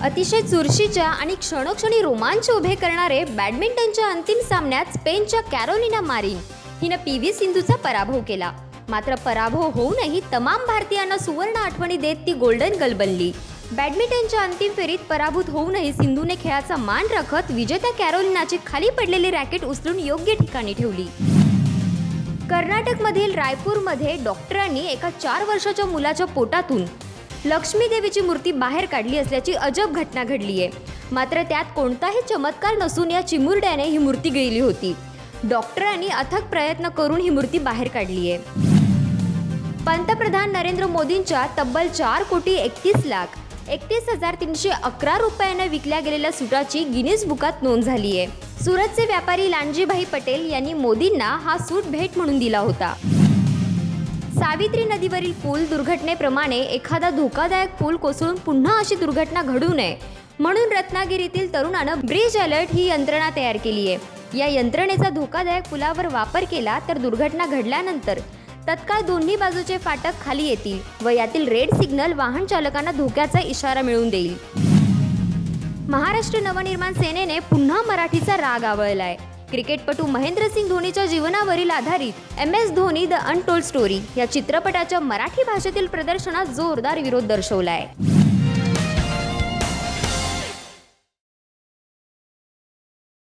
अतिशय चुरशीच्या आणि क्षणोक्षणी रोमांच उभे करणारे बॅडमिंटनच्या अंतिम सामन्यात स्पेनच्या कॅरोलिना मारिन हिनं पी.व्ही. सिंधूचा पराभव केला। मात्र पराभव होऊनही तमाम भारतीयांना सुवर्ण आठवणी देत ती गोल्डन गर्ल बनली। बॅडमिंटनच्या अंतिम फेरीत पराभूत होऊनही सिंधूने खेळाचा मान राखत विजेत्या कॅरोलिनाची खाली पडलेली रॅकेट उचलून योग्य ठिकाणी ठेवली। कर्नाटकमधील रायपूरमध्ये डॉक्टरांनी एका 4 वर्षाच्या मुलाच्या पोटातून लक्ष्मी देवीची मूर्ती बाहेर काढली असल्याची अजब घटना घडली आहे। मात्र त्यात कोणताही चमत्कार नसून या चिमुरड्याने ही मूर्ती गिळली होती। डॉक्टरांनी अथक प्रयत्न करून ही मूर्ती बाहेर काढली आहे। पंतप्रधान नरेंद्र मोदींच्या तब्बल 4,31,31,311 रुपयांना विकल्या गेलेल्या सूटाची गिनीज बुकात नोंद झाली आहे। सुरतचे व्यापारी लालजीभाई पटेल यांनी मोदींना हा सूट भेट म्हणून दिला होता। सावित्री नदीवरील पूल दुर्घटनेप्रमाणे एखादा धोकादायक पूल कोसळून पुन्हा अशी दुर्घटना घडू नये म्हणून रत्नागिरीतील तरुणानं ब्रिज अलर्ट ही यंत्रणा तयार केली आहे। या यंत्रणेचा धोकादायक पुलावर वापर केला तर दुर्घटना घडल्यानंतर तत्काळ दोन्ही बाजूचे फाटक खाली येतील व यातील रेड सिग्नल वाहन चालकांना धोक्याचा इशारा मिळवून देईल। महाराष्ट्र नवनिर्माण सेनेने पुन्हा मराठीचा राग आवळलाय। क्रिकेटपटू महेंद्रसिंग धोनीच्या जीवनावरील आधारित MS Dhoni the untold story या चित्रपटाच्या मराठी भाषेतील प्रदर्शनात जोरदार विरोध दर्शवलाय।